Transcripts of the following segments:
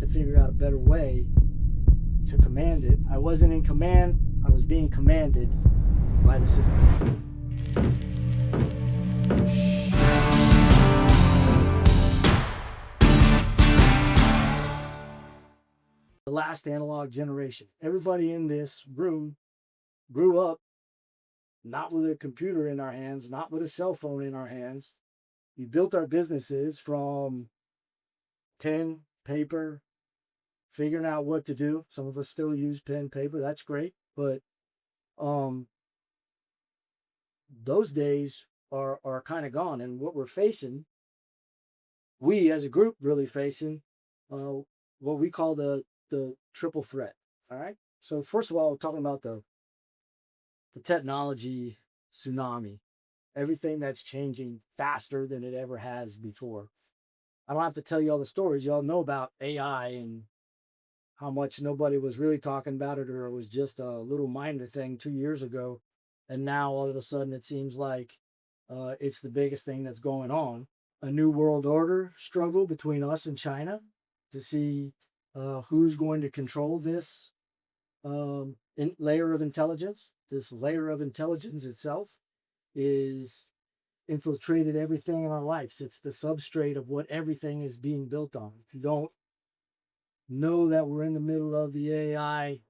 to figure out a better way to command it. I wasn't in command, I was being commanded by the system. The last analog generation. Everybody in this room grew up not with a computer in our hands, not with a cell phone in our hands. We built our businesses from pen, paper, figuring out what to do. Some of us still use pen, paper. That's great. But those days are kind of gone. And what we're facing, we as a group really facing what we call the triple threat. All right. So first of all, we're talking about the technology tsunami, everything that's changing faster than it ever has before. I don't have to tell you all the stories. Y'all know about AI and how much nobody was really talking about it, or it was just a little minor thing 2 years ago. And now all of a sudden it seems like it's the biggest thing that's going on. A new world order struggle between us and China to see who's going to control this layer of intelligence. This layer of intelligence itself is infiltrated everything in our lives. It's the substrate of what everything is being built on. If you don't know that we're in the middle of the AI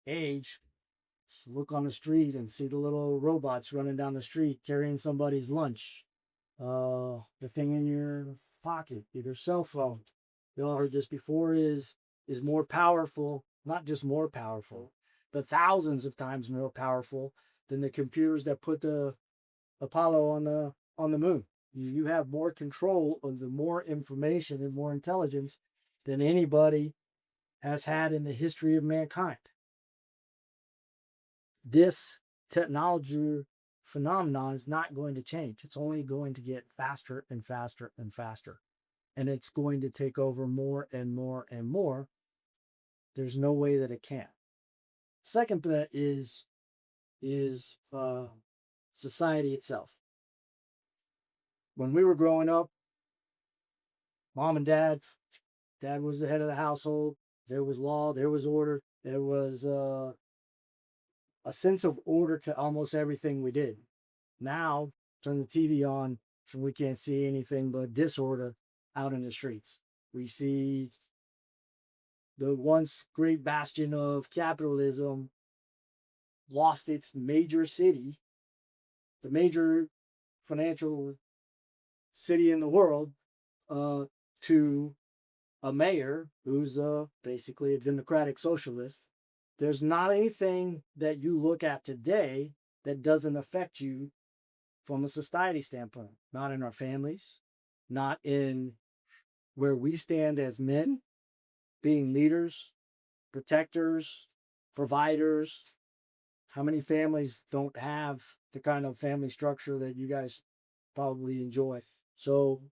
age, look on the street and see the little robots running down the street carrying somebody's lunch. The thing in your pocket, your cell phone. You all heard this before, is more powerful, not just more powerful, but thousands of times more powerful than the computers that put the Apollo on the moon. You have more control of the more information and more intelligence than anybody has had in the history of mankind. This technology phenomenon is not going to change. It's only going to get faster and faster and faster. And it's going to take over more and more and more. There's no way that it can. Second bet is society itself. When we were growing up, mom and dad was the head of the household. There was law, there was order, there was a sense of order to almost everything we did. Now, turn the TV on, and we can't see anything but disorder out in the streets. We see the once great bastion of capitalism lost its major city, the major financial city in the world, to a mayor who's basically a democratic socialist. There's not anything that you look at today that doesn't affect you from a society standpoint. Not in our families, not in where we stand as men, being leaders, protectors, providers. How many families don't have the kind of family structure that you guys probably enjoy? So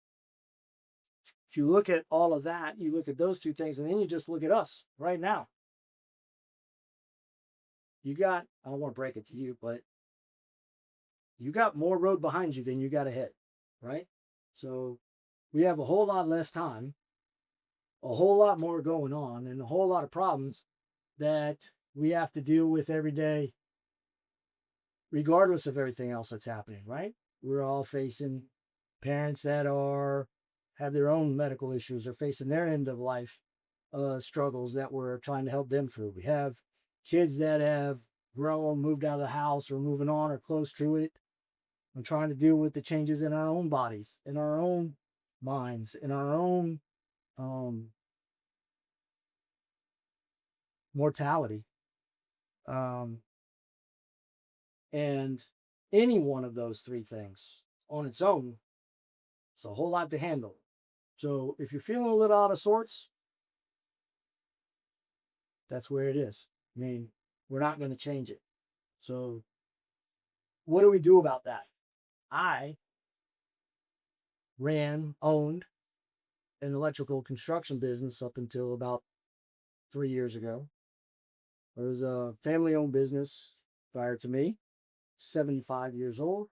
if you look at all of that, you look at those two things, and then you just look at us right now. You got, I don't want to break it to you, but you got more road behind you than you got ahead, right? So we have a whole lot less time, a whole lot more going on, and a whole lot of problems that we have to deal with every day, regardless of everything else that's happening, right? We're all facing parents that have their own medical issues, are facing their end of life struggles that we're trying to help them through. We have kids that have grown, moved out of the house, or moving on or close to it, and trying to deal with the changes in our own bodies, in our own minds, in our own mortality. And any one of those three things on its own, it's a whole lot to handle. So if you're feeling a little out of sorts, that's where it is. I mean, we're not going to change it. So what do we do about that? I owned an electrical construction business up until about 3 years ago. It was a family-owned business prior to me, 75 years old,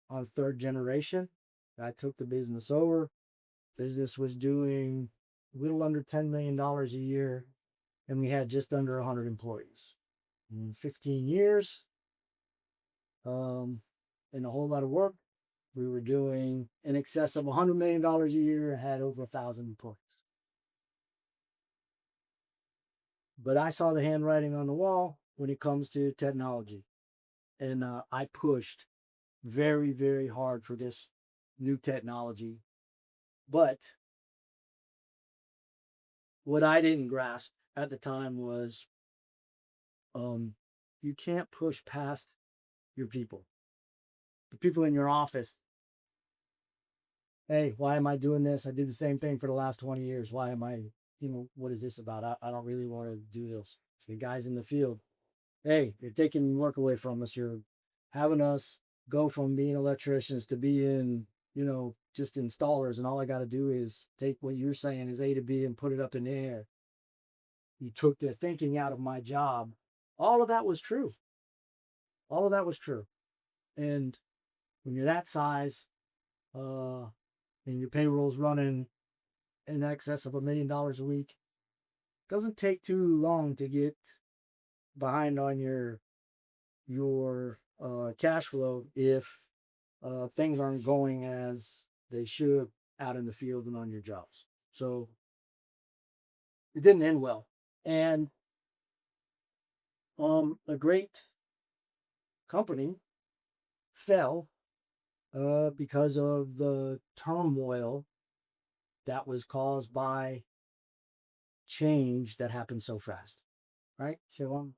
on third generation. I took the business over. Business was doing a little under $10 million a year, and we had just under 100 employees. In 15 years, and a whole lot of work, we were doing in excess of $100 million a year and had over 1,000 employees. But I saw the handwriting on the wall when it comes to technology. And I pushed very, very hard for this new technology. But what I didn't grasp at the time was you can't push past your people. The people in your office. Hey, why am I doing this? I did the same thing for the last 20 years. Why am I, what is this about? I don't really want to do this. The guys in the field, hey, you're taking work away from us. You're having us go from being electricians to being, just installers. And all I got to do is take what you're saying is A to B and put it up in the air. You took the thinking out of my job. All of that was true. All of that was true. And when you're that size, and your payroll's running in excess of $1 million a week, it doesn't take too long to get behind on your cash flow if things aren't going as they should out in the field and on your jobs. So it didn't end well. And a great company fell because of the turmoil that was caused by change that happened so fast, right? So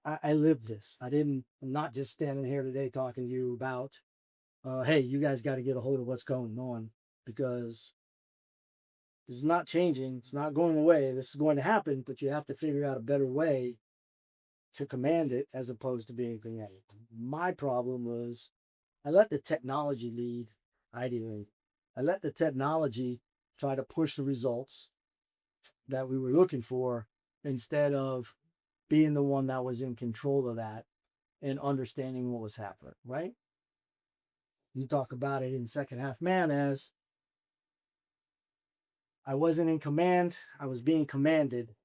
I lived this. I'm not just standing here today talking to you about, hey, you guys got to get a hold of what's going on, because this is not changing. It's not going away. This is going to happen, but you have to figure out a better way to command it as opposed to being commanded. My problem was I let the technology lead. I didn't. I let the technology try to push the results that we were looking for instead of being the one that was in control of that and understanding what was happening, right? You talk about it in second half man as I wasn't in command, I was being commanded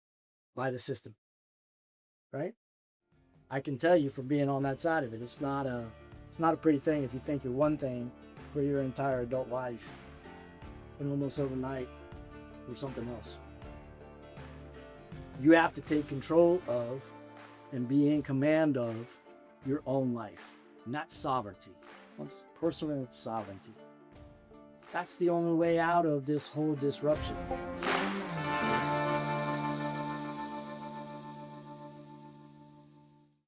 by the system, right? I can tell you from being on that side of it, it's not a pretty thing if you think you're one thing for your entire adult life and almost overnight you're something else. You have to take control of and be in command of your own life, not sovereignty. It's personal sovereignty. That's the only way out of this whole disruption.